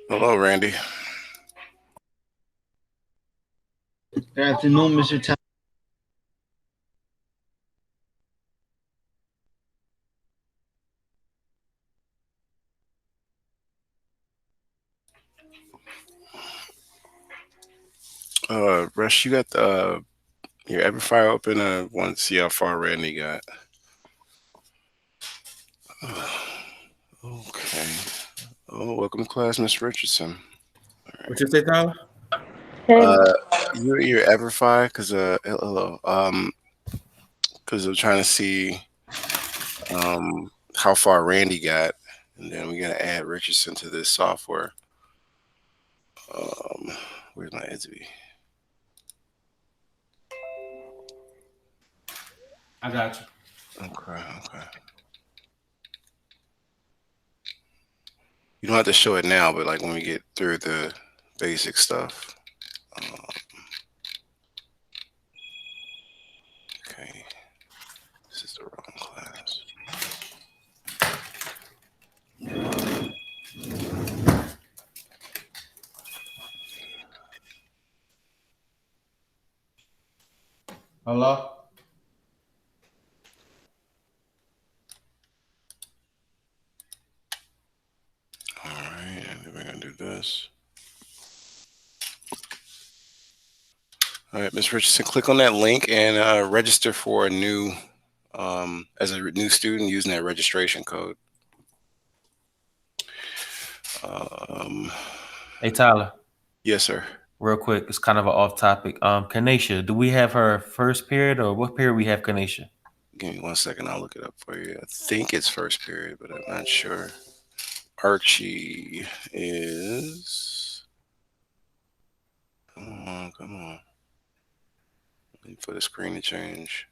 Hello, Randy. Good afternoon, Mr. Tyler. Rush, you got your Everfire open. I want to see how far Randy got. Okay. Oh, welcome to class, Miss Richardson. What you say, Tyler? Uh, your Everfire, hello. Because I'm trying to see how far Randy got, and then we're gonna add Richardson to this software. Um, where's my Etsy? I got you. Okay. You don't have to show it now, but like when we get through the basic stuff. Okay, this is the wrong class. Hello? All right, and then we're gonna do this. All right, Ms. Richardson, click on that link and register for a new, as a new student using that registration code. Hey, Tyler. Yes, sir. Real quick, it's kind of an off topic. Kanisha, do we have her first period or what period we have Kanisha? Give me 1 second. I'll look it up for you. I think it's first period, but I'm not sure. Archie is. Come on. Wait for the screen to change.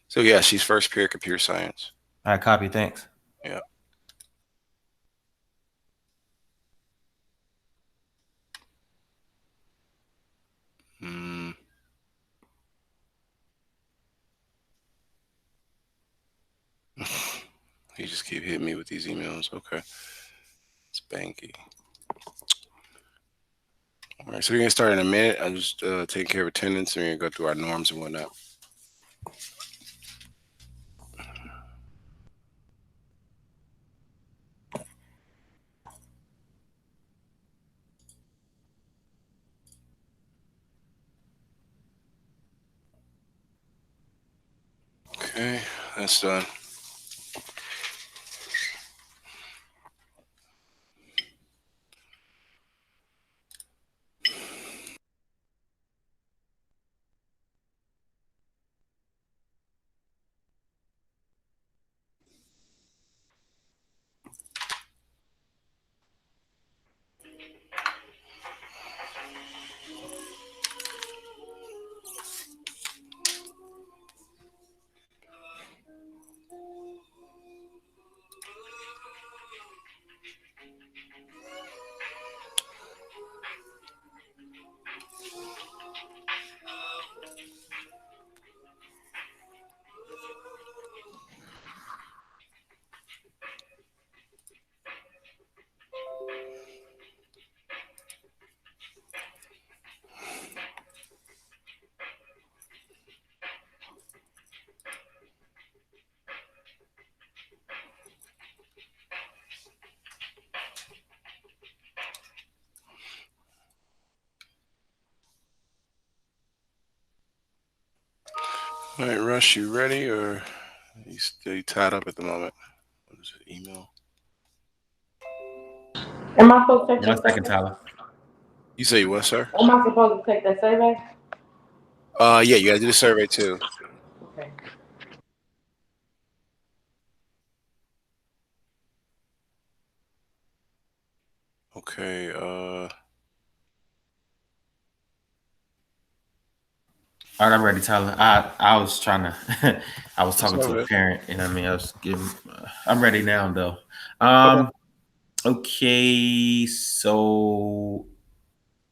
So yeah, she's first period computer science. All right, copy. Thanks. Yeah. He just keep hitting me with these emails. Okay. It's Banky. All right, so we're gonna start in a minute. I'm just taking care of attendance, and we're gonna go through our norms and whatnot. Okay, that's done. All right, Rush, you ready, or you still tied up at the moment? What is it? Email. Am I supposed to take One this? second, Tyler. You say what, sir? Am I supposed to take that survey? Yeah, you gotta do the survey too. Okay. Okay. All right, I'm ready, Tyler. I was trying to, I was talking to a Okay. parent, and I mean, I was giving. I'm ready now, though. Okay. Okay, so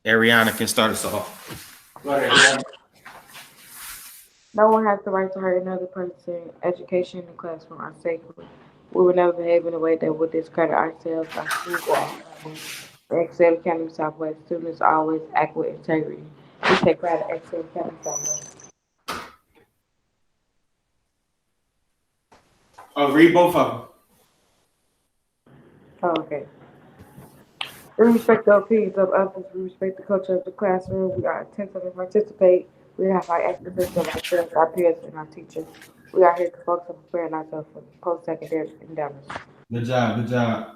Ariana can start us off. Go ahead, Ariana. No one has the right to hurt another person. Education in the classroom are sacred. We will never behave in a way that would discredit ourselves, our schools, or our families. In Excel County, Southwest, students always act with integrity. We take pride in Excel County, Southwest. Oh, read both of them. Oh, okay. We respect the opinions of others. We respect the culture of the classroom. We are attentive and participate. We have high expectations of ourselves, our peers, and our teachers. We are here to focus on preparing ourselves for post-secondary endeavors. Good job. Good job.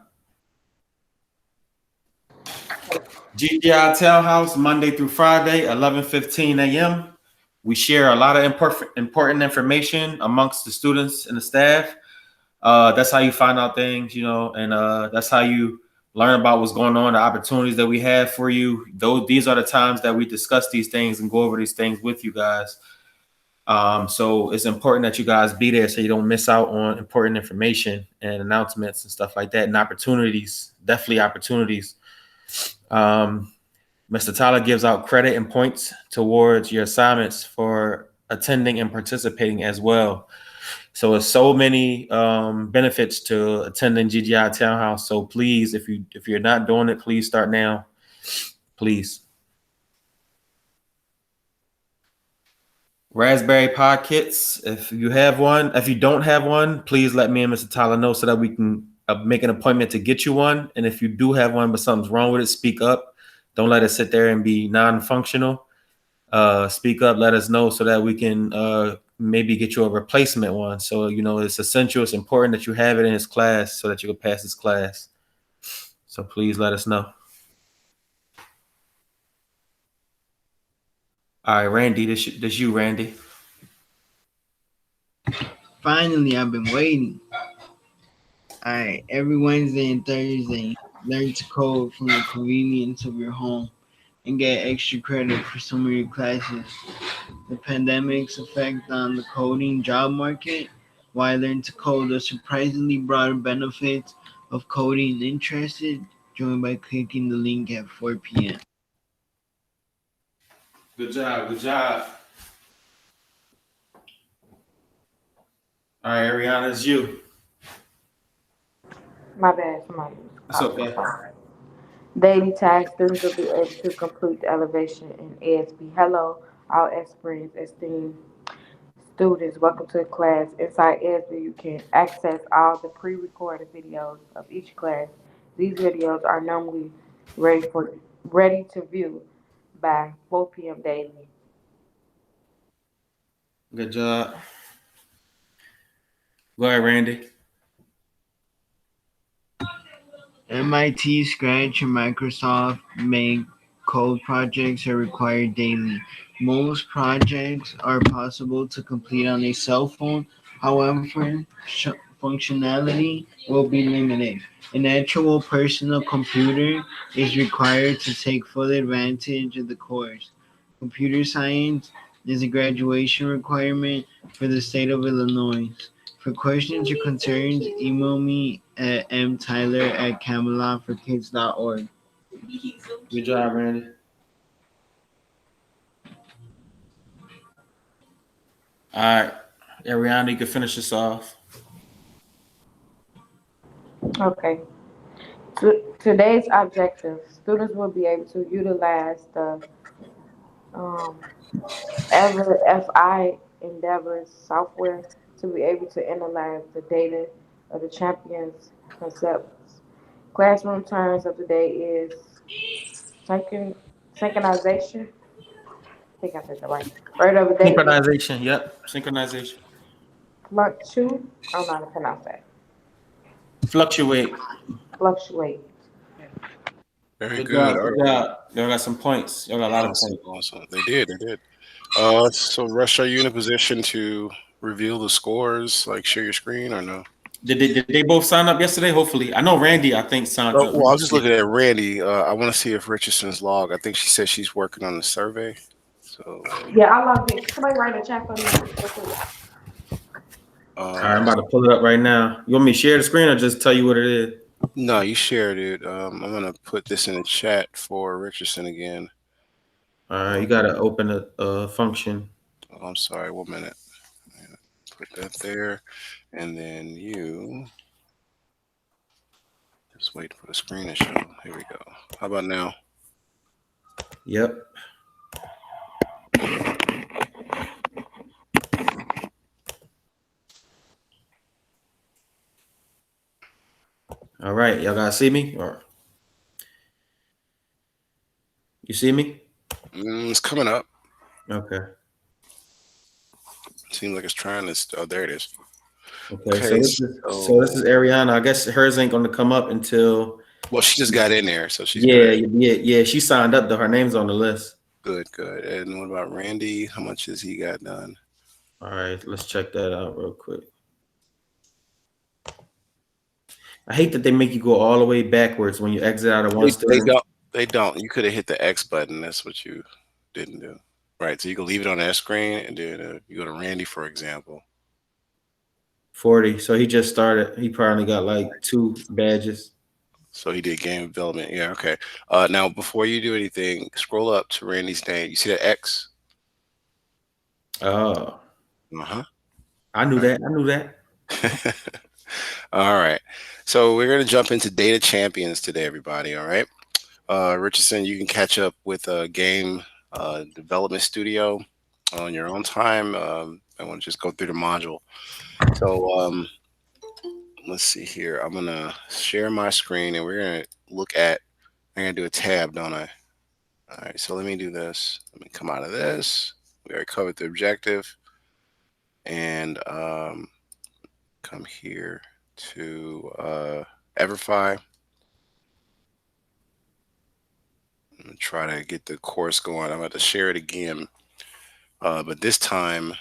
GDI Townhouse, Monday through Friday, 11:15 a.m. We share a lot of important information amongst the students and the staff. That's how you find out things, and that's how you learn about what's going on, the opportunities that we have for you. These are the times that we discuss these things and go over these things with you guys. So it's important that you guys be there so you don't miss out on important information and announcements and stuff like that, and opportunities, definitely opportunities. Mr. Tyler gives out credit and points towards your assignments for attending and participating as well. So it's so many benefits to attending GGI Townhouse. So please, if you're not doing it, please start now. Please. Raspberry Pi kits. If you have one, if you don't have one, please let me and Mr. Tyler know so that we can make an appointment to get you one. And if you do have one, but something's wrong with it, speak up. Don't let it sit there and be non-functional. Speak up, let us know so that we can maybe get you a replacement one. So, it's essential. It's important that you have it in his class so that you can pass his class. So please let us know. All right, Randy, this you, Randy. Finally, I've been waiting. All right, every Wednesday and Thursday, learn to code from the convenience of your home and get extra credit for some of your classes. The pandemic's effect on the coding job market, why learn to code the surprisingly broad benefits of coding. Interested? Join by clicking the link at 4 p.m. Good job. Good job. All right, Ariana, it's you. My bad, somebody It's okay. Daily tasks, students will be able to complete the elevation in ESB. Hello, all aspirants, esteemed students. Welcome to the class. Inside ESB, you can access all the pre-recorded videos of each class. These videos are normally ready to view by 4 p.m. daily. Good job. Go ahead, Randy. MIT, Scratch, and Microsoft make code projects are required daily. Most projects are possible to complete on a cell phone. However, functionality will be limited. An actual personal computer is required to take full advantage of the course. Computer science is a graduation requirement for the state of Illinois. For questions or concerns, email me at mtyler@camelotforkids.org. Good job, Randy. All right, Ariana, you can finish this off. Okay. Today's objective, students will be able to utilize the um, Ever FI Endeavors software to be able to analyze the data of the champions concepts. Classroom terms of the day is synchronization. I think I said that right. Word of the day is Synchronization. Yep. Synchronization. fluctuate. I don't know how to pronounce that. Fluctuate. Fluctuate. Very Good good. job. All Good right. job. Y'all got some points. Y'all got a lot of Awesome. points. Awesome. They did. They did. So Rush, are you in a position to reveal the scores? Like share your screen or no? Did they both sign up yesterday? Hopefully. I know Randy, I think, signed Oh, up. well, I was just looking at Randy. I want to see if Richardson's log. I think she said she's working on the survey. So, Yeah, I logged in. Somebody write a chat for me. All right, I'm uh, about to pull it up right now. You want me to share the screen or just tell you what it is? no, you shared it. I'm gonna put this in the chat for Richardson again. All right, you got to open a function. Oh, I'm sorry. 1 minute. Put that there, and then you just wait for the screen to show. Here we go. How about now? Yep. All right, y'all guys see me or you see me? It's coming up. Okay. Seems like it's trying to. Oh, there it is. Okay. Okay, So this is so Ariana. I guess hers ain't gonna come up until well, she just got in there, so she's yeah, good. yeah. She signed up though. Her name's on the list. Good, good. And what about Randy? How much has he got done? All right, let's check that out real quick. I hate that they make you go all the way backwards when you exit out of one They student. don't. They don't. You could have hit the X button. That's what you didn't do. Right. So you can leave it on that screen, and then you go to Randy, for example. 40. So he just started. He probably got like 2 badges. So he did game development. Yeah. Okay. Now before you do anything, scroll up to Randy's name. You see that X? Oh, Uh huh. I knew that. I knew that. All right. So we're gonna jump into data champions today, everybody. All right. Richardson, you can catch up with a game development studio on your own time. I want to just go through the module. So let's see here. I'm gonna share my screen, and we're gonna look at. I'm gonna do a tab, don't I? All right. So let me do this. Let me come out of this. We already covered the objective, and come here to Everfi. I'm gonna try to get the course going. I'm going to share it again, but this time,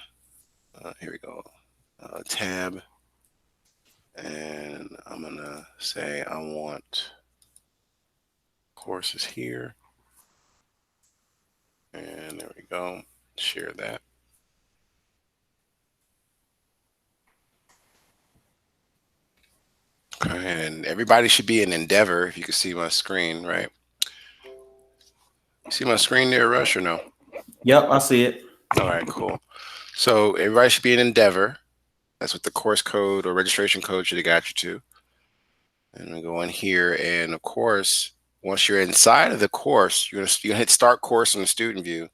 here we go. Tab, and I'm gonna say I want courses here, and there we go. Share that. Okay, and everybody should be in Endeavor. If you can see my screen, right? You see my screen there, Rush, or no? Yep, I see it. All right, cool. So everybody should be in Endeavor. That's what the course code or registration code should have got you to. And we go in here, and of course, once you're inside of the course, you're gonna hit Start Course in the student view,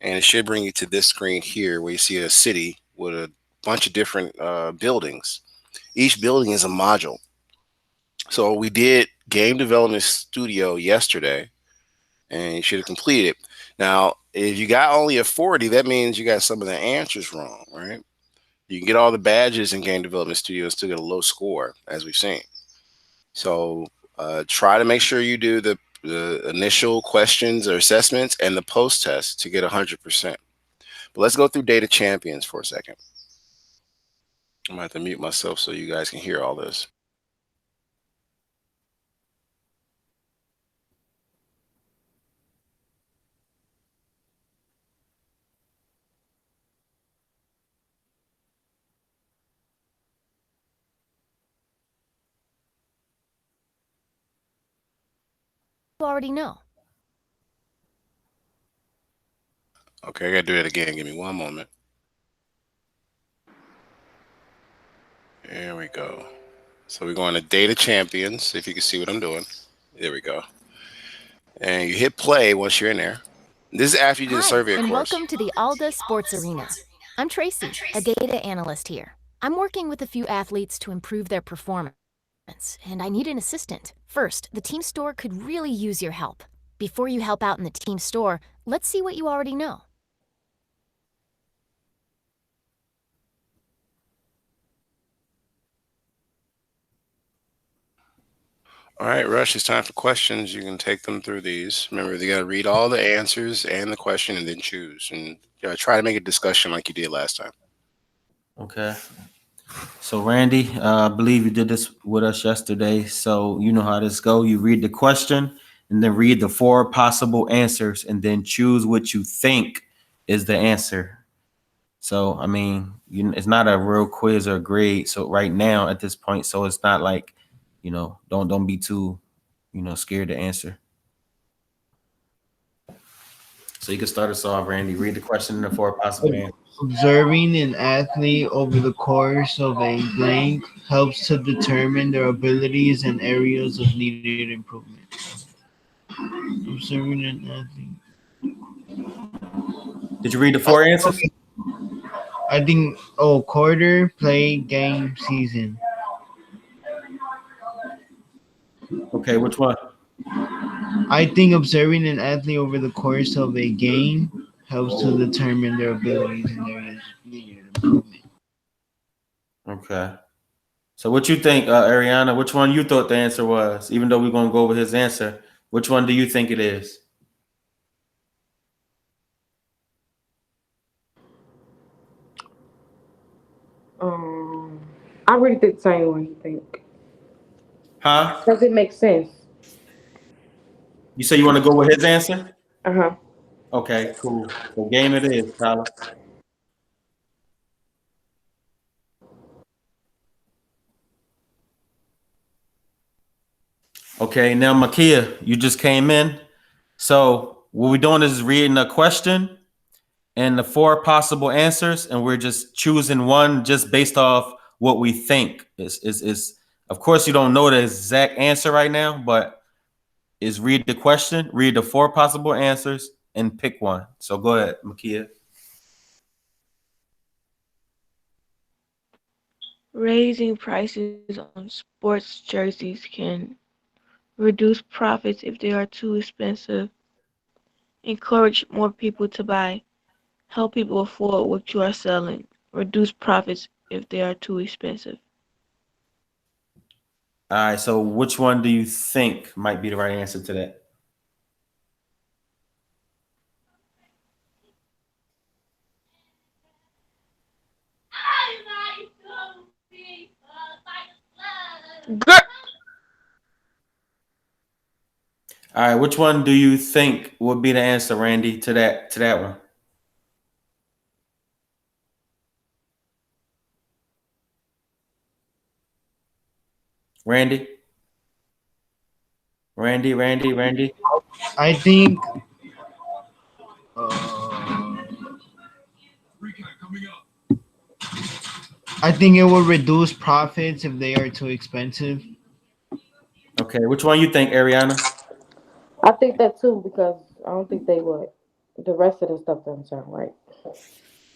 and it should bring you to this screen here where you see a city with a bunch of different buildings. Each building is a module. So we did Game Development Studio yesterday, and you should have completed. Now, if you got only a 40, that means you got some of the answers wrong, right? You can get all the badges in Game Development Studio and still get a low score, as we've seen. So try to make sure you do the initial questions or assessments and the post test to get 100%. But let's go through data champions for a second. I'm gonna have to mute myself so you guys can hear all this. Already know. Okay, I gotta do that again. Give me one moment. There we go. So we're going to data champions, if you can see what I'm doing. There we go. And you hit play once you're in there. This is after you did the Hi, survey, of and course. welcome to the Alda Sports Arena. I'm Tracy, a data analyst here. I'm working with a few athletes to improve their performance, and I need an assistant. First, the team store could really use your help. Before you help out in the team store, let's see what you already know. All right, Rush, it's time for questions. You can take them through these. Remember, you got to read all the answers and the question and then choose. And try to make a discussion like you did last time. Okay. So Randy, I believe you did this with us yesterday. So you know how this go. You read the question and then read the 4 possible answers and then choose what you think is the answer. So I mean, it's not a real quiz or grade. So right now at this point, so it's not like, don't be too, scared to answer. So you can start us off, Randy. Read the question and the 4 possible answers. Observing an athlete over the course of a blank helps to determine their abilities and areas of needed improvement. Observing an athlete. Did you read the four answers? Okay, I think, oh, quarter, play, game, season. Okay, which one? I think observing an athlete over the course of a game helps to determine their abilities and areas of needed improvement. Okay. So what you think, Ariana? Which one you thought the answer was? Even though we're gonna go with his answer, which one do you think it is? Um, I really think the same way you think. Huh? Does it make sense? You say you want to go with his answer? Uh huh. Okay, cool. So game it is, Tyler. Okay, now Makia, you just came in. So what we're doing is reading a question and the four possible answers, and we're just choosing one just based off what we think. Is of course you don't know the exact answer right now, but is read the question, read the four possible answers, and pick one. So go ahead, Makia. Raising prices on sports jerseys can reduce profits if they are too expensive, encourage more people to buy, help people afford what you are selling, reduce profits if they are too expensive. All right, so which one do you think might be the right answer to that? Girl, All right, which one do you think would be the answer, Randy, to that one? Randy, Randy. I think uh, I think it will reduce profits if they are too expensive. Okay, which one you think, Ariana? I think that too because I don't think they would. The rest of the stuff doesn't sound right.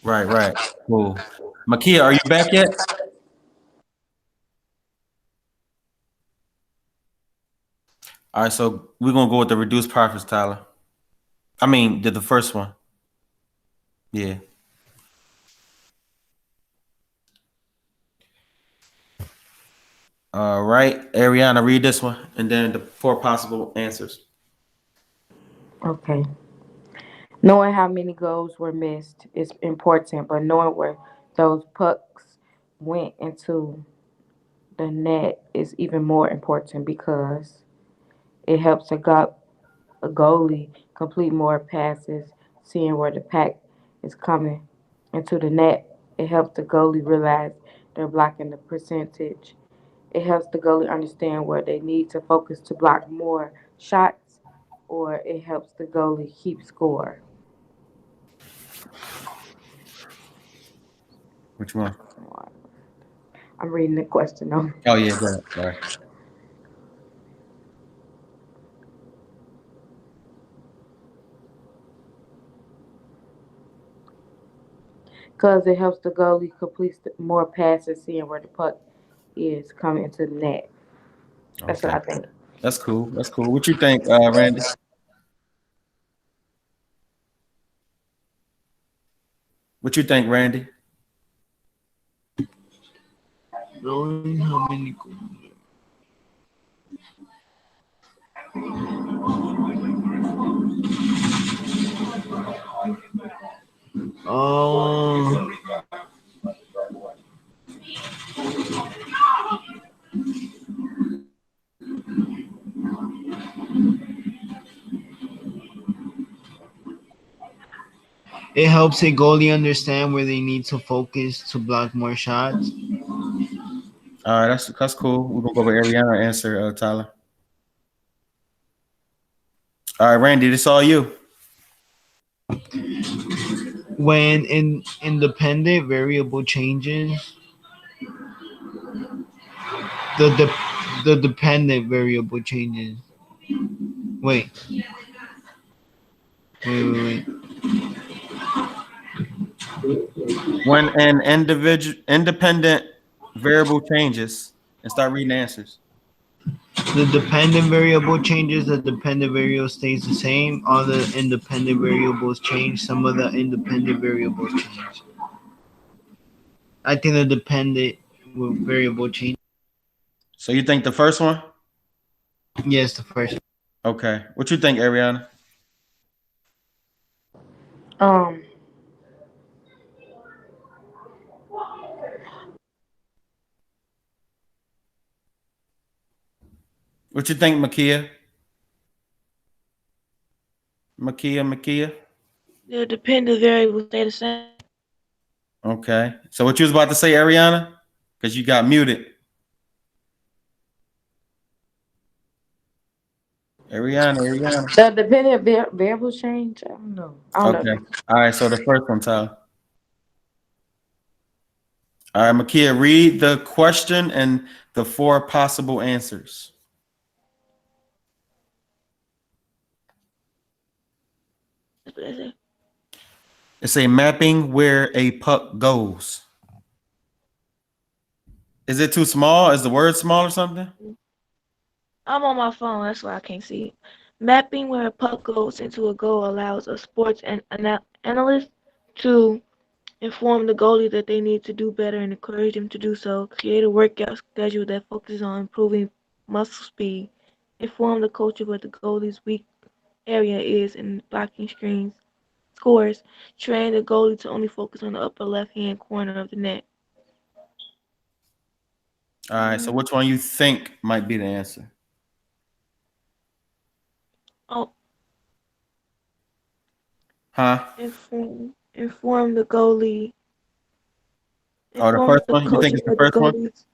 Right. Cool. Makia, are you back yet? All right, so we're gonna go with the reduced profits, Tyler. I mean, the first one. Yeah. All right, Ariana, read this one, and then the four possible answers. Okay. Knowing how many goals were missed is important, but knowing where those pucks went into the net is even more important because it helps a goalie complete more passes, seeing where the pack is coming into the net. It helps the goalie realize they're blocking the percentage. It helps the goalie understand where they need to focus to block more shots, or it helps the goalie keep score. Which one? I'm reading the question though. Oh yeah, go ahead. Sorry. Because it helps the goalie complete more passes, seeing where the puck is coming into the net. That's what Okay, I think. that's cool. That's cool. What you think, Randy? What you think, Randy? Knowing how many. Um, it helps a goalie understand where they need to focus to block more shots. All right, that's cool. We're gonna go with Ariana answer, Tyler. All right, Randy, this all you. When independent variable changes, the the dependent variable changes. Wait, wait. When an individual independent variable changes, and start reading the answers. The dependent variable changes. The dependent variable stays the same. All the independent variables change. Some of the independent variables change. I think the dependent variable change. So you think the first one? Yes, the first. Okay. What you think, Ariana? Um, What you think, Makia? Makia? The dependent variable stay the same. Okay. So what you was about to say, Ariana? Because you got muted. Ariana. the dependent variable change. I don't know. I don't Okay. know. All right. So the first one, Tyler. All right, Makia, read the question and the four possible answers. That's what I said. It's a mapping where a puck goes. Is it too small? Is the word small or something? I'm on my phone, that's why I can't see it. Mapping where a puck goes into a goal allows a sports analyst to inform the goalie that they need to do better and encourage them to do so. Create a workout schedule that focuses on improving muscle speed. Inform the coach of what the goalie's weak area is in blocking scores. Train the goalie to only focus on the upper left-hand corner of the net. All right. So which one you think might be the answer? Oh, Huh? inform the goalie. Oh, the Inform first the one? You coach think of it's the where the first one? goalie's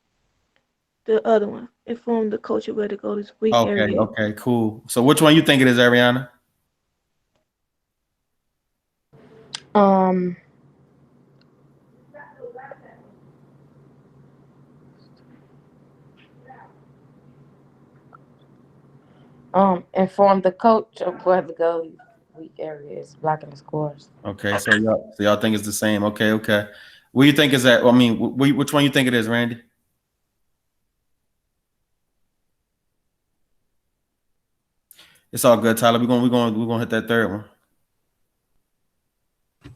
the other one. Inform the coach of where the goalie's weak Okay, area is. okay, cool. So which one you think it is, Ariana? Um, inform the coach of where the goalie weak area is, blocking the scores. Okay, so y'all think it's the same. Okay. What do you think is that? I mean, which one you think it is, Randy? It's all good, Tyler. We're gonna hit that third one.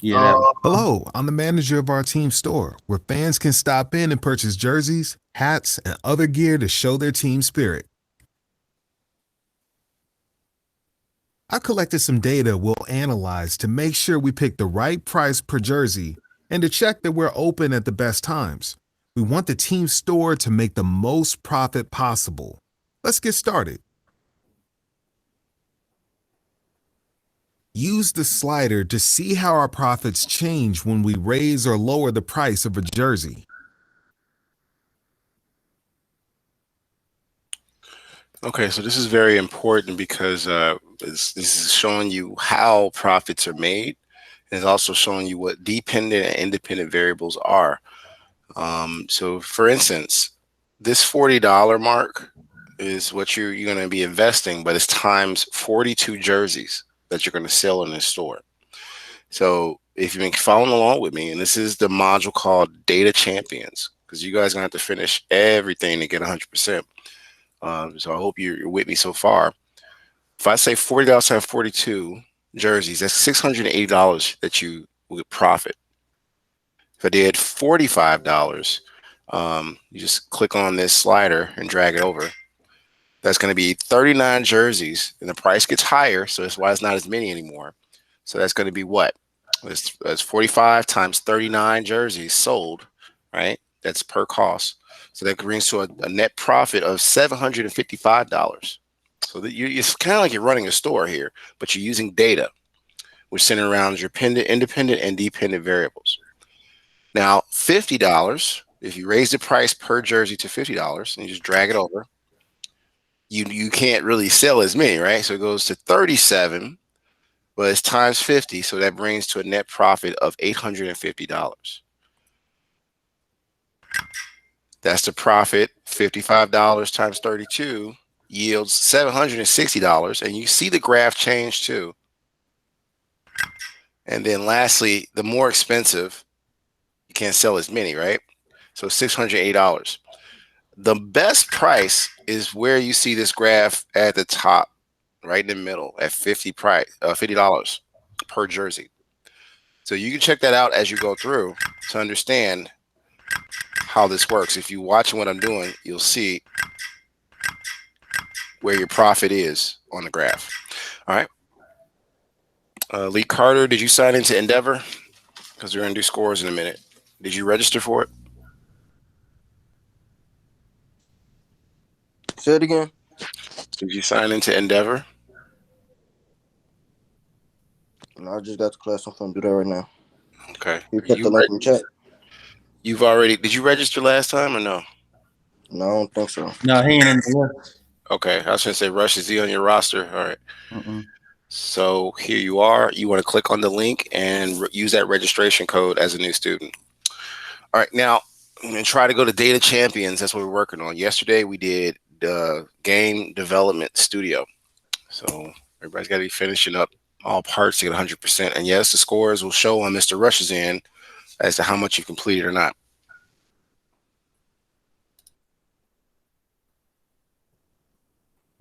Yeah, that one. Uh, Hello, I'm the manager of our team store, where fans can stop in and purchase jerseys, hats, and other gear to show their team spirit. I collected some data we'll analyze to make sure we pick the right price per jersey and to check that we're open at the best times. We want the team store to make the most profit possible. Let's get started. Use the slider to see how our profits change when we raise or lower the price of a jersey. Okay, so this is very important because this is showing you how profits are made. And it's also showing you what dependent and independent variables are. So for instance, this $40 mark is what you're going to be investing, but it's times 42 jerseys that you're going to sell in this store. So if you've been following along with me, and this is the module called Data Champions, because you guys are going to have to finish everything to get 100%. So I hope you're with me so far. If I say $40 times 42 jerseys, that's $680 that you would profit. If I did $45, you just click on this slider and drag it over. That's going to be 39 jerseys, and the price gets higher, so that's why it's not as many anymore. So that's going to be what? That's 45 times 39 jerseys sold, right? That's per cost. So that brings to a net profit of $755. So that it's kind of like you're running a store here, but you're using data, which center around your independent and dependent variables. Now, $50, if you raise the price per jersey to $50 and you just drag it over, you can't really sell as many, right? So it goes to 37 but it's times 50, so that brings to a net profit of $850. That's the profit. $55 times 32 yields $760, and you see the graph change too. And then lastly, the more expensive, you can't sell as many, right? So $608. The best price is where you see this graph at the top, right in the middle at $50 per jersey. So you can check that out as you go through to understand how this works. If you watch what I'm doing, you'll see where your profit is on the graph. All right. Lee Carter, did you sign into Endeavor? Because we're going to do scores in a minute. Did you register for it? Say it again. Did you sign into Endeavor? No, I just got to class. I'm finna do that right now. Okay. You put the link in the chat. You've already, did you register last time or no? No, I don't think so. No, he ain't in the list. Okay. I was going to say, Rush, is he on your roster? All right. Mm-mm. So here you are. You want to click on the link and use that registration code as a new student. All right. Now, I'm going to try to go to Data Champions. That's what we're working on. Yesterday, we did the Game Development Studio. So everybody's got to be finishing up all parts to get 100%. And yes, the scores will show on Mr. Rush's end as to how much you completed or not.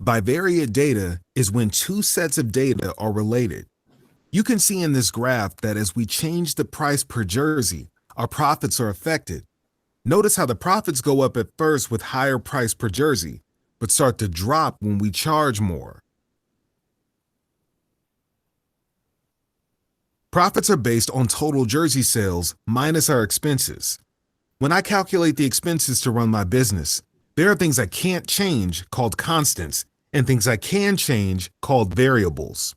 Bivariate data is when two sets of data are related. You can see in this graph that as we change the price per jersey, our profits are affected. Notice how the profits go up at first with higher price per jersey, but start to drop when we charge more. Profits are based on total jersey sales minus our expenses. When I calculate the expenses to run my business, there are things I can't change called constants and things I can change called variables.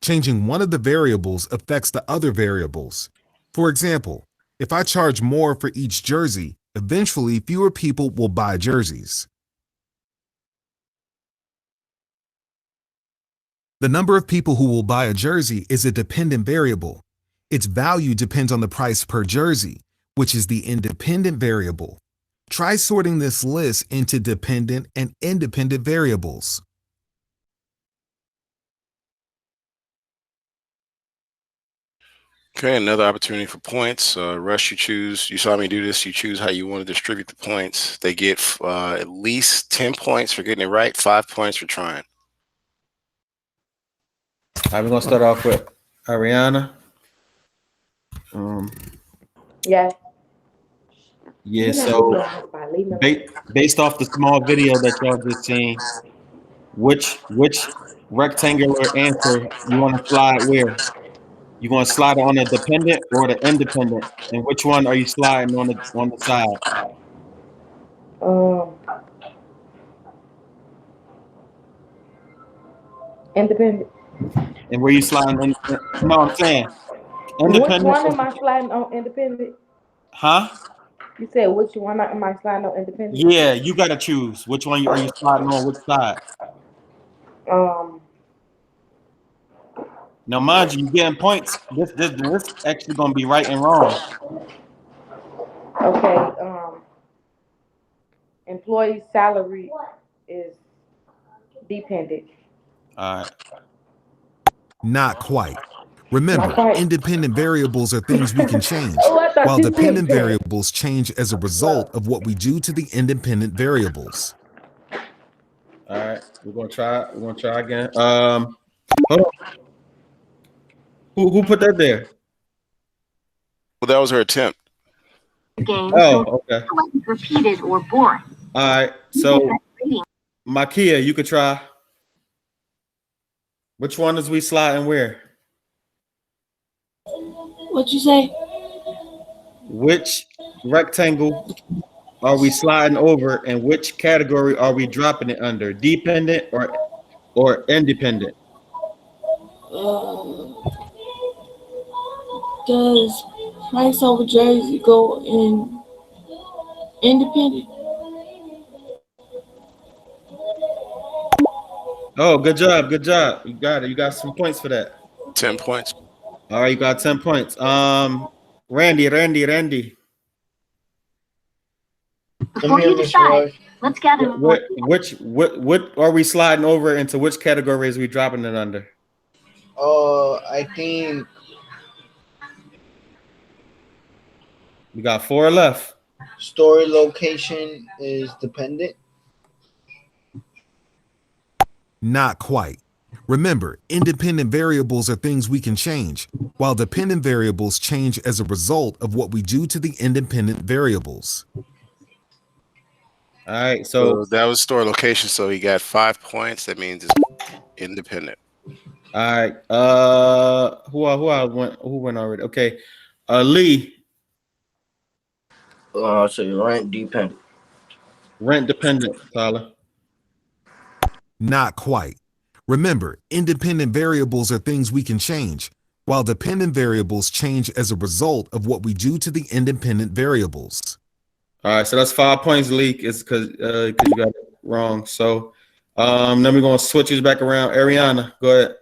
Changing one of the variables affects the other variables. For example, if I charge more for each jersey, eventually fewer people will buy jerseys. The number of people who will buy a jersey is a dependent variable. Its value depends on the price per jersey, which is the independent variable. Try sorting this list into dependent and independent variables. Okay, another opportunity for points. Rush, you saw me do this. You choose how you want to distribute the points. They get at least 10 points for getting it right, 5 points for trying. All right, we're going to start off with Ariana. Yeah. Yeah, so based off the small video that y'all just seen, which rectangular answer you want to slide where? You want to slide it on the dependent or the independent? And which one are you sliding on the side? Independent. And where you sliding? No, I'm saying Which independent. one am I sliding on independent? Huh? You said which one am I sliding on independent? Yeah, you gotta choose which one are you sliding on which side. Now, mind you, getting points. This actually gonna be right and wrong. Okay. Employee salary is dependent. All right. Not quite. Remember, Not quite. independent variables are things we can change, while dependent variables change as a result of what we do to the independent variables. All right, we're gonna try again. Hold on. Who put that there? Well, that was her attempt. Game. Oh, okay. Repeated or boring. All right, so Makia, you could try. Which one is we sliding where? What you say? Which rectangle are we sliding over, and which category are we dropping it under? Dependent or independent? Does price over jersey go in independent? Oh, good job, good job. You got it. You got some points for that. 10 points. All right, you got 10 points. Randy. Before you decide, let's gather more. What are we sliding over into? Which category is we dropping it under? I think We got 4 left. story location is dependent. Not quite. Remember, independent variables are things we can change, while dependent variables change as a result of what we do to the independent variables. All right, So that was store location. So he got 5 points. That means it's independent. all right. Who went already? Okay. Lee, So your rent dependent. rent dependent, Tyler. Not quite. Remember, independent variables are things we can change, while dependent variables change as a result of what we do to the independent variables. All right, so that's 5 points, Lee. It's because you got it wrong. So then we're gonna switch this back around. Ariana, go ahead.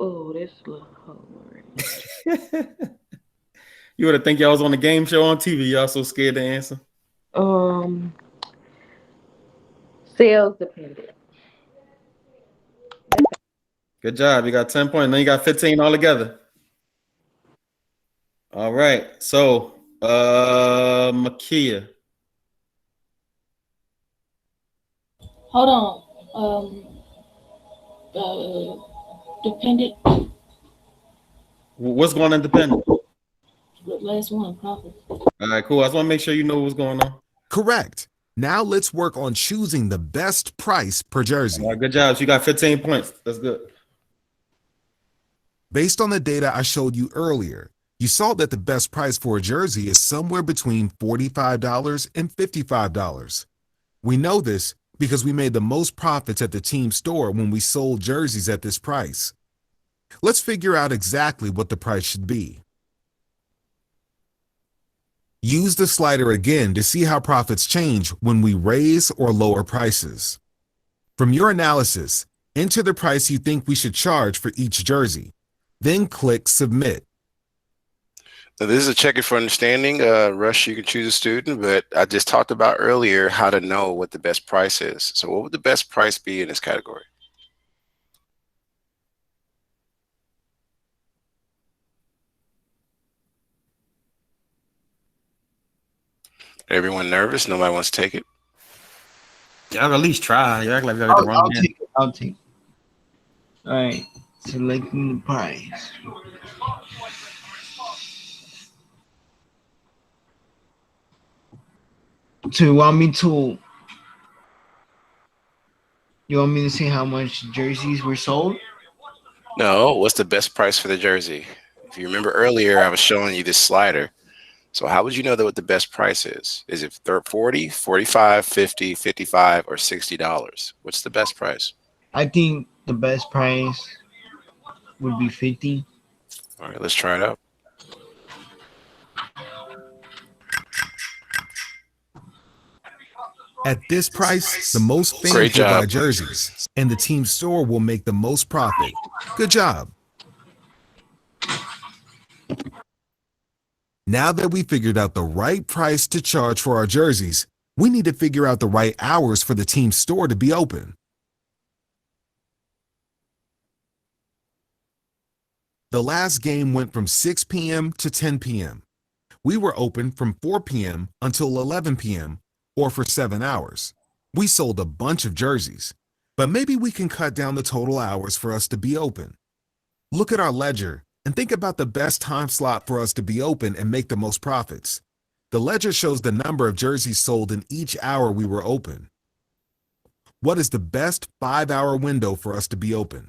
Oh, this little You would have think y'all was on the game show on TV. Y'all so scared to answer. sales dependent. Good job. You got 10 points. Then you got 15 altogether. All right. So Makia. Hold on. Dependent. What's going on dependent? The last one, profit. All right, cool. I just want to make sure you know what's going on. Correct. Now let's work on choosing the best price per jersey. All right, good job. So you got 15 points. That's good. Based on the data I showed you earlier, you saw that the best price for a jersey is somewhere between $45 and $55. We know this because we made the most profits at the team store when we sold jerseys at this price. Let's figure out exactly what the price should be. Use the slider again to see how profits change when we raise or lower prices. From your analysis, enter the price you think we should charge for each jersey. Then click Submit. Now, this is a check it for understanding. Rush, you can choose a student, but I just talked about earlier how to know what the best price is. So what would the best price be in this category? Everyone nervous? Nobody wants to take it? Y'all at least try. You act like you got the wrong I'll take it. I'll take it. All right. Selecting the price. So you want me to see how much jerseys were sold? No, what's the best price for the jersey? If you remember earlier, I was showing you this slider. So how would you know that what the best price is? Is it 40, 45, 50, 55, or $60? What's the best price? I think the best price would be 50. All right, let's try it out. At this price, the most fans Great will buy job. jerseys, and the team store will make the most profit. Good job. Now that we figured out the right price to charge for our jerseys, we need to figure out the right hours for the team store to be open. The last game went from 6 p.m. to 10 p.m. We were open from 4 p.m. until 11 p.m. or for 7 hours. We sold a bunch of jerseys, but maybe we can cut down the total hours for us to be open. Look at our ledger and think about the best time slot for us to be open and make the most profits. The ledger shows the number of jerseys sold in each hour we were open. What is the best 5-hour window for us to be open?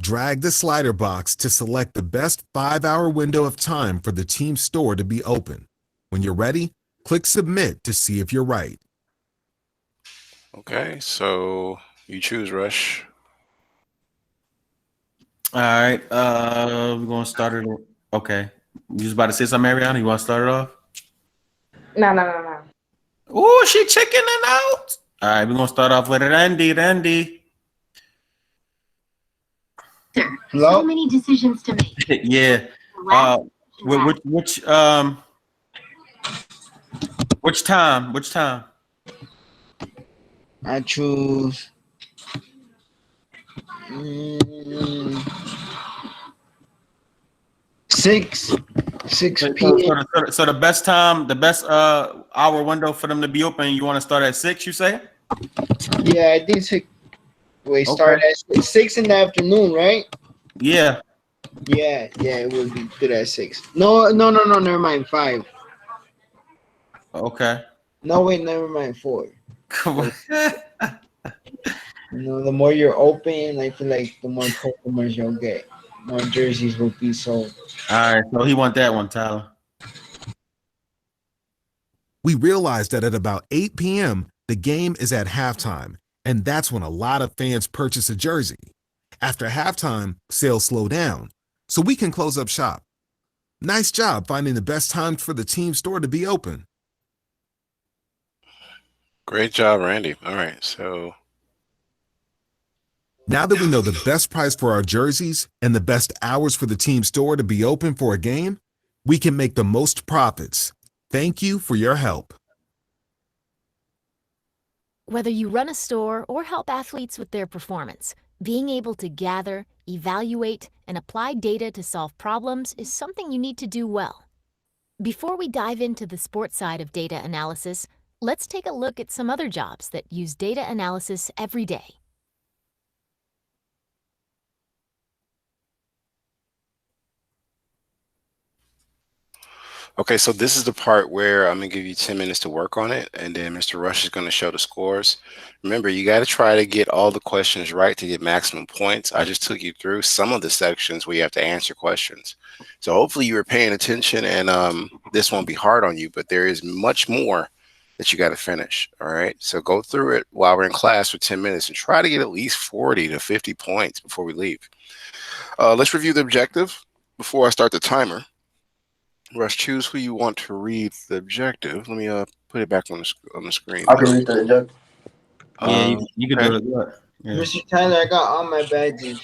Drag the slider box to select the best 5-hour window of time for the team store to be open. When you're ready, click Submit to see if you're right. Okay, so you choose, Rush. All right. We're gonna start it. Okay. You was about to say something, Ariana? You want to start it off? No. Oh, she chickening out. All right, we're gonna start off with Randy. Randy. Hello? So many decisions to make. Yeah. Which which time? Which time? I choose. mm, 6 So, p.m. so the best time, the best hour window for them to be open, you want to start at 6, you say? Yeah, I think six. We start Okay. at 6 in the afternoon, right? Yeah. Yeah, it would be good at 6. No, never mind. 5. Okay. No, wait, never mind. 4. Come on. The more you're open, I feel like the more customers you'll get. More jerseys will be sold. All right. So he want that one, Tyler. We realized that at about 8 p.m., the game is at halftime, and that's when a lot of fans purchase a jersey. After halftime, sales slow down, so we can close up shop. Nice job finding the best times for the team store to be open. Great job, Randy. All right, so Now that we know the best price for our jerseys and the best hours for the team store to be open for a game, we can make the most profits. Thank you for your help. Whether you run a store or help athletes with their performance, being able to gather, evaluate, and apply data to solve problems is something you need to do well. Before we dive into the sports side of data analysis, let's take a look at some other jobs that use data analysis every day. okay, so this is the part where I'm gonna give you 10 minutes to work on it, and then Mr. Rush is gonna show the scores. Remember, you got to try to get all the questions right to get maximum points. I just took you through some of the sections where you have to answer questions. So hopefully you were paying attention, and this won't be hard on you, but there is much more that you got to finish. All right, so go through it while we're in class for 10 minutes and try to get at least 40 to 50 points before we leave. Let's review the objective before I start the timer. Rush, choose who you want to read the objective. Let me put it back on the screen. I can read the objective. Yeah, Um, you can okay. do it. Good. Yeah. Mr. Tyler, I got all my badges.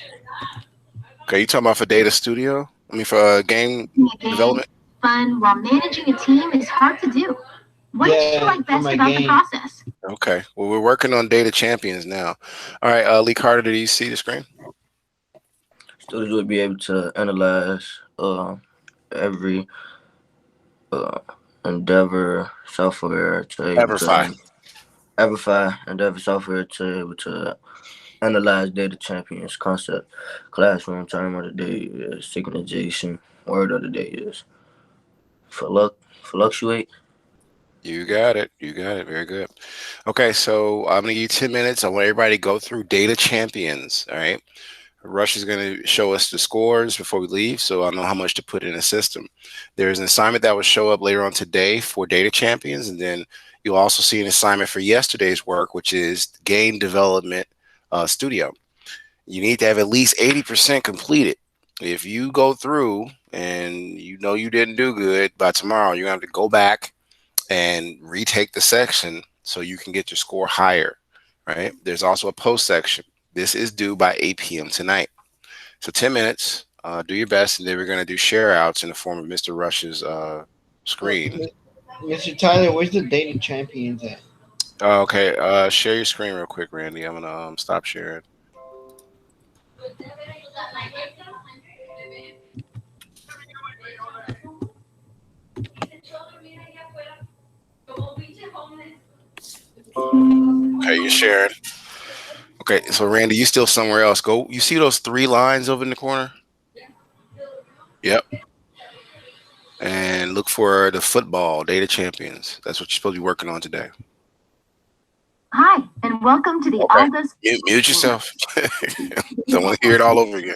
Okay, you talking about for Data Studio? I mean for game development? Fun while managing a team is hard to do. What did you like best about the process? Okay. Well, we're working on Data Champions now. All right, Lee Carter, do you see the screen? Students would be able to analyze every Endeavor software to able Everify. to Everify Endeavor software to able to analyze data champions concept. Classroom term of the day is synchronization. Word of the day is fluctuate. You got it. You got it. Very good. Okay, so I'm gonna give you 10 minutes. I want everybody to go through Data Champions. All right. Rush is going to show us the scores before we leave, so I know how much to put in the system. There's an assignment that will show up later on today for Data Champions, and then you'll also see an assignment for yesterday's work, which is Game Development Studio. You need to have at least 80% completed. If you go through and you know you didn't do good, by tomorrow you're going to have to go back and retake the section so you can get your score higher, right? There's also a post section. This is due by 8 p.m. tonight. So 10 minutes, do your best, and then we're going to do share outs in the form of Mr. Rush's screen. Mr. Tyler, where's the Data Champions at? Okay, share your screen real quick, Randy. I'm going to stop sharing. Okay, you're sharing. Okay, so Randy, you still somewhere else. Go. You see those 3 lines over in the corner? Yep. And look for the football Data Champions. That's what you're supposed to be working on today. Hi, and welcome to the August. Mute yourself. Don't want to hear it all over again.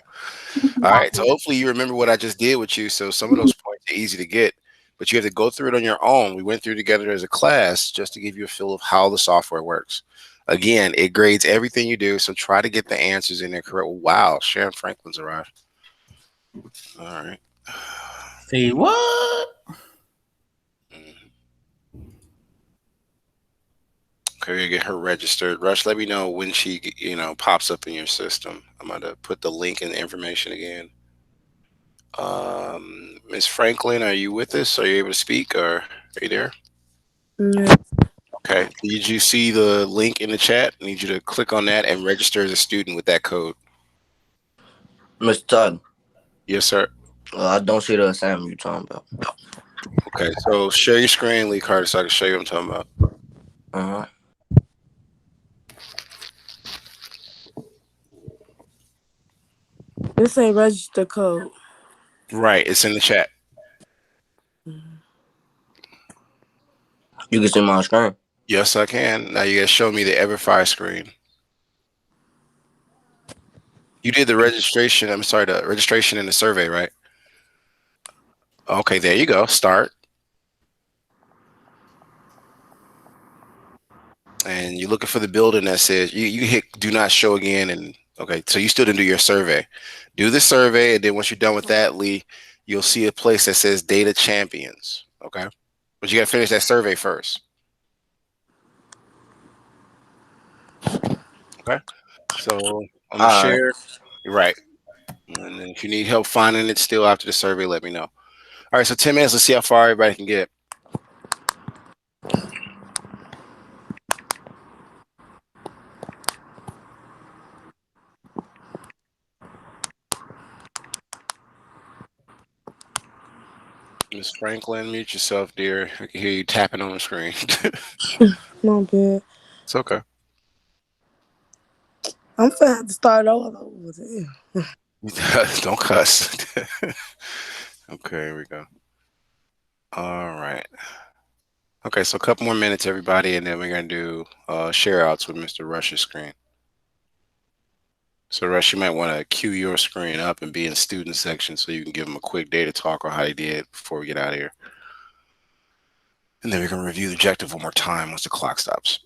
All right. So hopefully you remember what I just did with you. So some of those points are easy to get, but you have to go through it on your own. We went through together as a class just to give you a feel of how the software works. Again, it grades everything you do. So try to get the answers in there correct. Wow. Sharon Franklin's arrived. All right. Say what? Okay, we get her registered. Rush, let me know when she, pops up in your system. I'm going to put the link and the information again. Miss Franklin, are you with us? Are you able to speak, or are you there? Yeah. Okay. Did you see the link in the chat? I need you to click on that and register as a student with that code. Mr. Todd, Yes, sir. I don't see the assignment you're talking about. Okay, so share your screen, Lee Carter, so I can show you what I'm talking about. Uh-huh. This ain't register code. Right, it's in the chat. You can see my screen. Yes, I can. Now you gotta show me the Everfi screen. You did the registration. I'm sorry, the registration and the survey, right? Okay, there you go. Start. And you're looking for the building that says you hit do not show again. And okay, so you still didn't do your survey. Do the survey, and then once you're done with that, Lee, you'll see a place that says data champions. Okay. But you gotta finish that survey first. Okay. So I'm gonna All right. share. You're right. And then if you need help finding it still after the survey, let me know. All right, so 10 minutes. Let's see how far everybody can get. Miss Franklin, mute yourself, dear. I can hear you tapping on the screen. My bad. It's okay. I'm finna have to start all over. Damn. Don't cuss. Okay, here we go. All right. Okay, so a couple more minutes, everybody, and then we're gonna do share outs with Mr. Rush's screen. So Rush, you might want to cue your screen up and be in student section so you can give them a quick data talk on how they did before we get out of here. And then we're gonna review the objective one more time once the clock stops.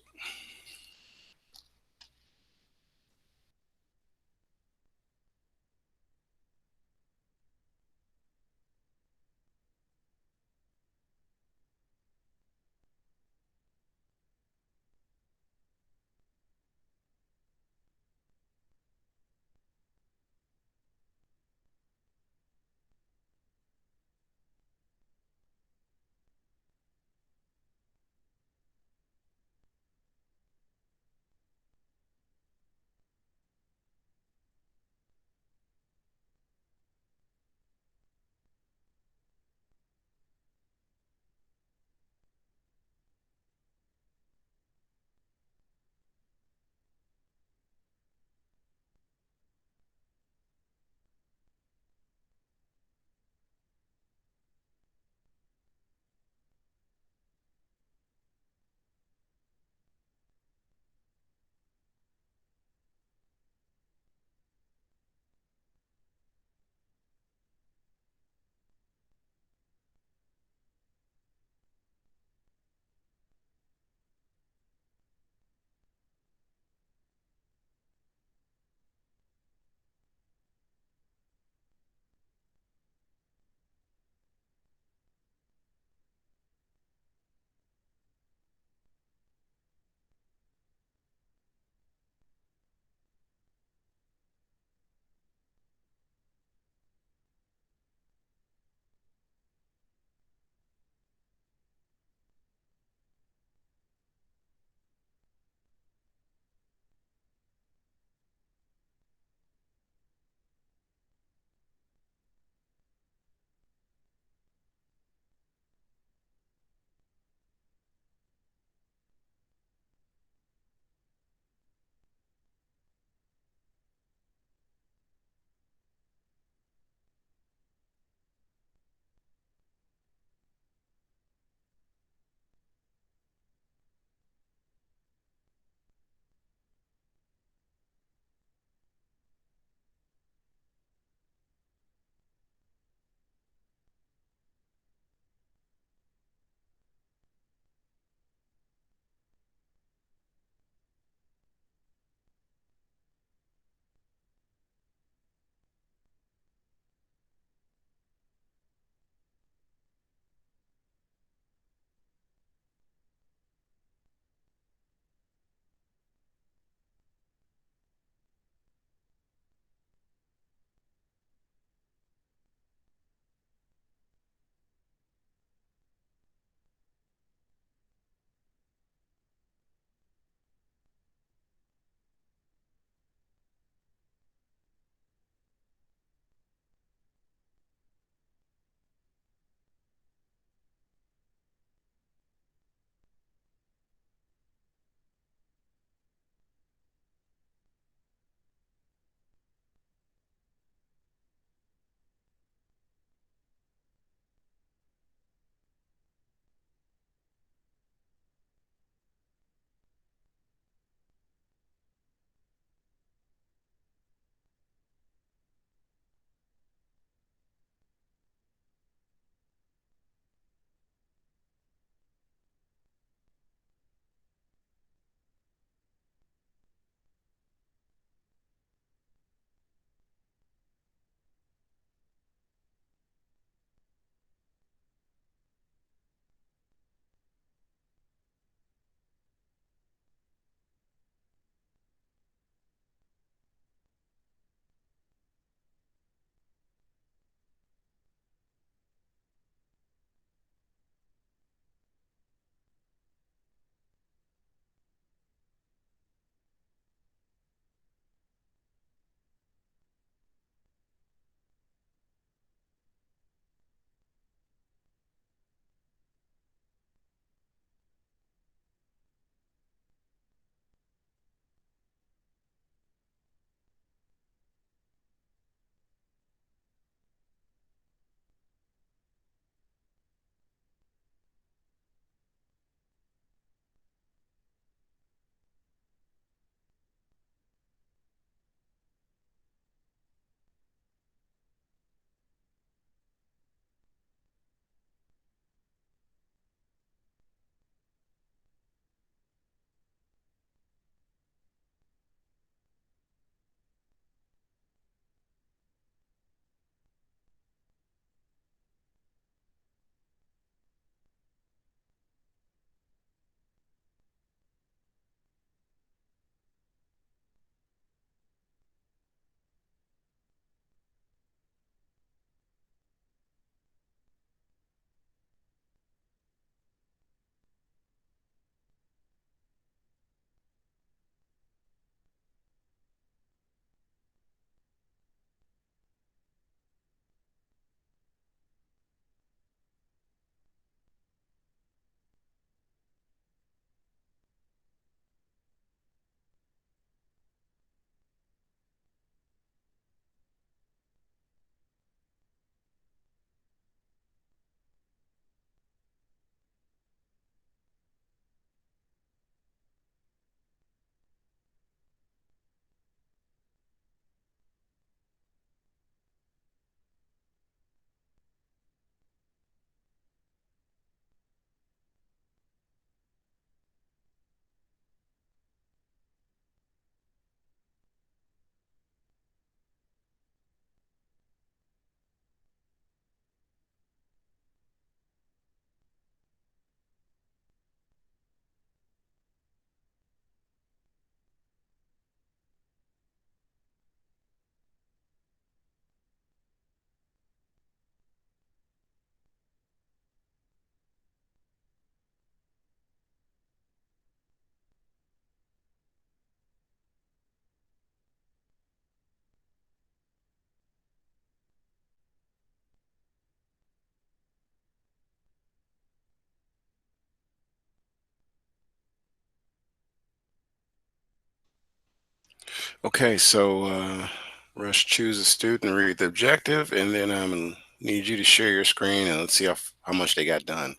Okay, so Rush, choose a student, read the objective, and then I'm gonna need you to share your screen and let's see how much they got done.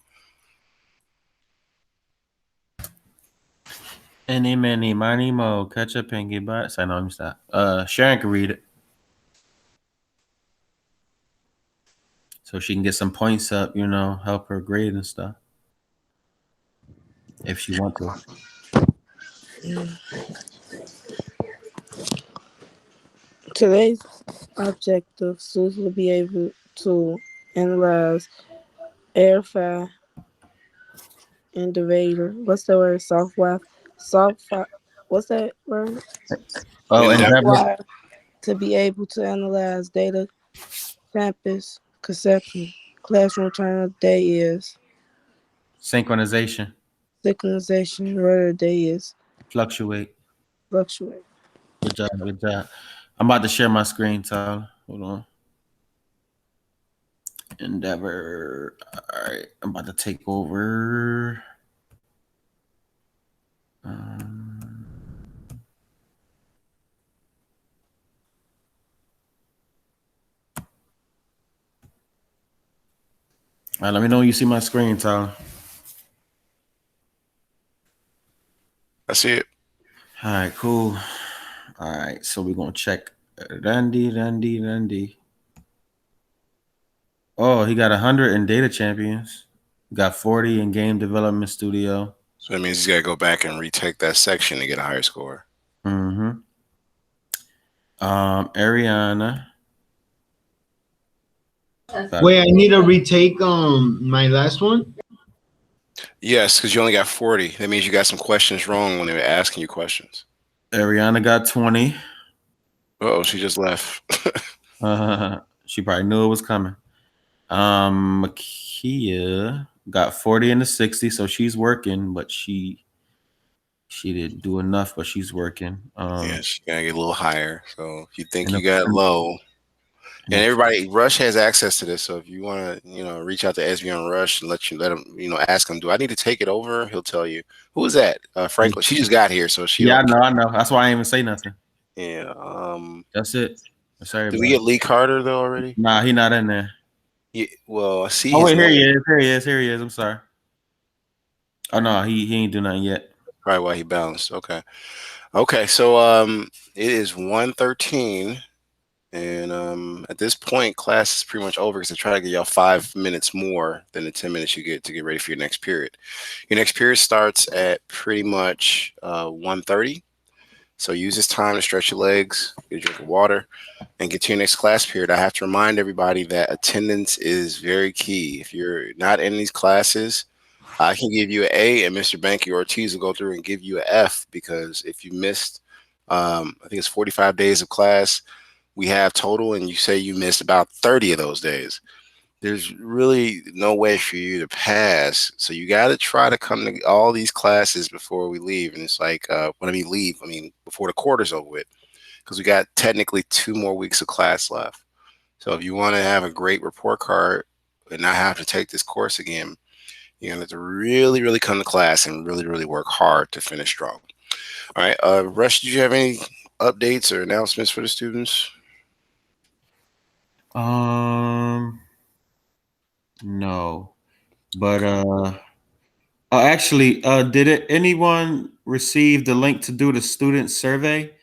Any, many, money, mo. Catch up and get by. Say no, let me stop. Sharon can read it. So she can get some points up, help her grade and stuff. If she want to. Today's objective, students will be able to analyze airfare indicator. What's the word? Software. What's that word? Oh, Endeavor. Endeavor. Software to be able to analyze data. Campus conception. Classroom turn of day is Synchronization. synchronization. Word of the day is Fluctuate. fluctuate. Good job. Good job. I'm about to share my screen, Tyler. Hold on. Endeavor. All right. I'm about to take over. Um, all right. Let me know when you see my screen, Tyler. I see it. All right. Cool. All right. So we're going to check Randy. Oh, he got 100 in data champions. Got 40 in game development studio. So that means he's got to go back and retake that section to get a higher score. Mm-hmm. Ariana. Wait, I need to retake my last one. Yes, because you only got 40. That means you got some questions wrong when they were asking you questions. Ariana got 20. Oh, she just left. She probably knew it was coming. Makia got 40 in the 60, so she's working, but she didn't do enough, but she's working. Yeah, she gotta get a little higher. So if you think And you the, got low, and and everybody, Rush has access to this. So if you want to, reach out to SB on Rush and let him, ask him, do I need to take it over? He'll tell you. Who is that? Franklin. She just got here, so she yeah, don't. I know. That's why I ain't even say nothing. Yeah. That's it. That's Did we everybody. get Lee Carter though already? Nah, he not in there. Yeah. Well, I see Oh his wait, here he name. is. Here he is. I'm sorry. Oh no, he ain't do nothing yet. Probably why he bounced. Okay. Okay. So it is 1:13. And at this point, class is pretty much over because I try to get y'all 5 minutes more than the 10 minutes you get to get ready for your next period. Your next period starts at pretty much 1:30. So use this time to stretch your legs, get a drink of water, and get to your next class period. I have to remind everybody that attendance is very key. If you're not in these classes, I can give you an A, and Mr. Banky Ortiz will go through and give you an F because if you missed, I think it's 45 days of class we have total, and you say you missed about 30 of those days, there's really no way for you to pass. So you got to try to come to all these classes before we leave. And it's like, when I mean leave, I mean before the quarter's over with, because we got technically 2 more weeks of class left. So if you want to have a great report card and not have to take this course again, you're going to have to really, really come to class and really, really work hard to finish strong. All right. Rush, did you have any updates or announcements for the students? No, but actually, anyone receive the link to do the student survey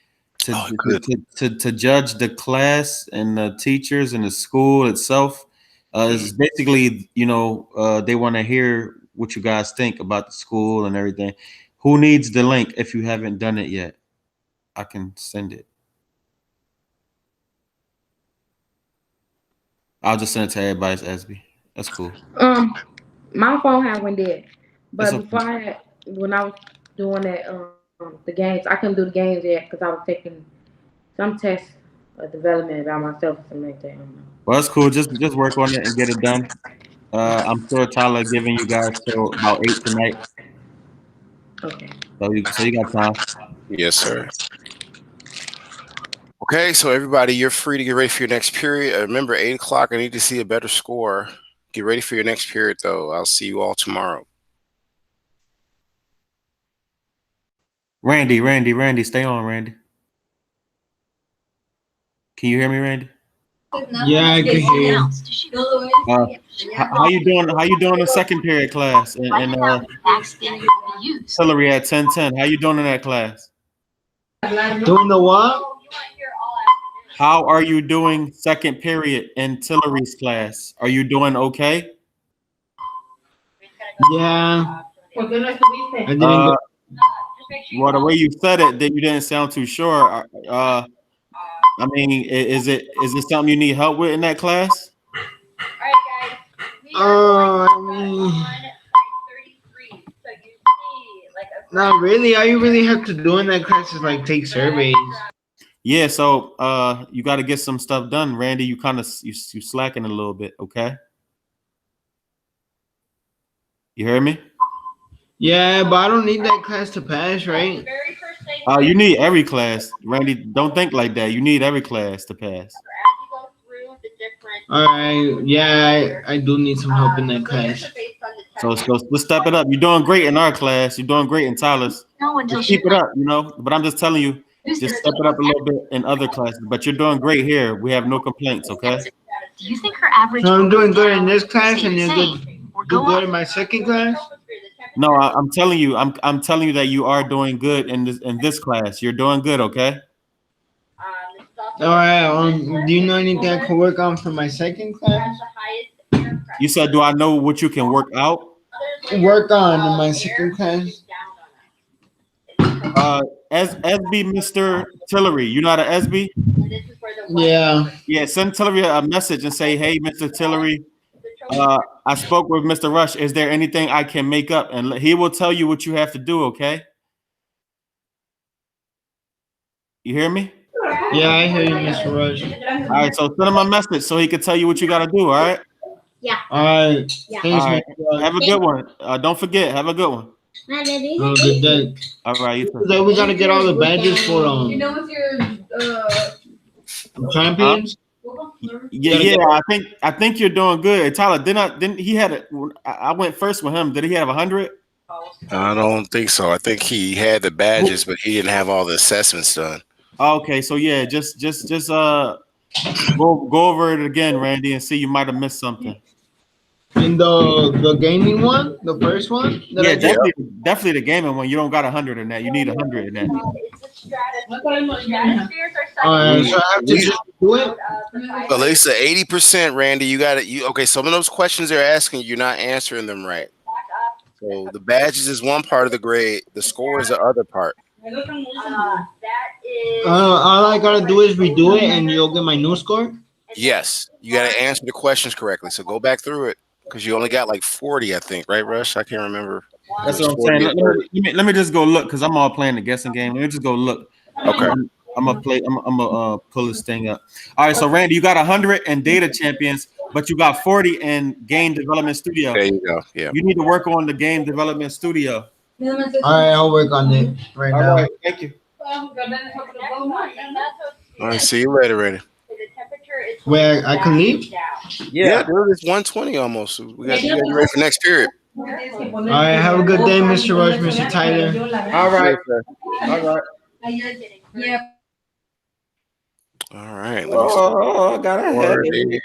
to Oh, good. to judge the class and the teachers and the school itself? It's basically, they want to hear what you guys think about the school and everything. Who needs the link if you haven't done it yet? I can send it. I'll just send it to everybody's SB. That's cool. My phone had went dead, It's but okay. before when I was doing that, the games, I couldn't do the games yet because I was taking some tests development about myself or something like that. I don't know. Well, that's cool. Just work on it and get it done. I'm sure Tyler giving you guys till about 8 tonight. Okay. So you got time. Yes, sir. Okay, so everybody, you're free to get ready for your next period. Remember, 8 o'clock. I need to see a better score. Get ready for your next period, though. I'll see you all tomorrow. Randy, stay on, Randy. Can you hear me, Randy? Yeah, I can hear you. How you doing? How you doing in second period class? And Hillary at 10:10. How you doing in that class? Doing the what? How are you doing second period in Tillery's class? Are you doing okay? Yeah. I didn't Uh, go. well, the way you said it, that you didn't sound too sure. I mean, is it something you need help with in that class? I mean, not really. All you really have to do in that class is like take surveys. Yeah, so you got to get some stuff done, Randy. You kind of you slacking a little bit, okay? You hear me? Yeah, but I don't need that class to pass, right? You need every class, Randy. Don't think like that. You need every class to pass. All right. Yeah, I do need some help in that class. So let's step it up. You're doing great in our class. You're doing great in Tyler's. Just keep it up, you know. But I'm just telling you, just step it up a little bit in other classes. But you're doing great here. We have no complaints, okay? Do you think her average? So I'm doing good in this class, and you're good. Do good in my second class. No, I'm telling you, I'm telling you that you are doing good in this class. You're doing good, okay? All right. Do you know anything I can work on for my second class? You said, do I know what you can work out? Work on in my second class. As SB Mr. Tillery, you know how to SB? Yeah. Yeah, send Tillery a message and say, hey, Mr. Tillery, I spoke with Mr. Rush. Is there anything I can make up? And he will tell you what you have to do, okay? You hear me? Yeah, I hear you, Mr. Rush. All right, so send him a message so he can tell you what you got to do, all right? Yeah. All right. Thanks, All right. Mr. Rush. Have a good one. Don't forget, have a good one. Have a good day. All right, you too. So we gotta get all the badges for champions. Yeah, I think you're doing good. Hey, Tyler, didn't he had it? I went first with him. Did he have 100? I don't think so. I think he had the badges, but he didn't have all the assessments done. Okay, so yeah, just go over it again, Randy, and see you might have missed something. In the gaming one, the first one. Yeah, definitely the gaming one. You don't got 100 in that. You need 100 in that. All right, so I have to just do it. At least 80%, Randy. You got it. Okay, some of those questions they're asking, you're not answering them right. So the badges is one part of the grade. The score is the other part. All I gotta do is redo it, and you'll get my new score. Yes, you got to answer the questions correctly. So go back through it because you only got like 40, I think, right, Rush? I can't remember. That's what I'm saying. Let me just go look because I'm all playing the guessing game. Let me just go look. Okay. I'm gonna pull this thing up. All right, so Randy, you got 100 in data champions, but you got 40 in game development studio. There you go. Yeah. You need to work on the game development studio. All right, I'll work on it right now. All right, thank you. All right, see you later, Randy. Where I can leave? Yeah, dude, it's 1:20 almost. We got to get ready for next period. All right, have a good day, Mr. Rush, Mr. Tyler. All right. All right. Yeah. All right. Oh, got a headache.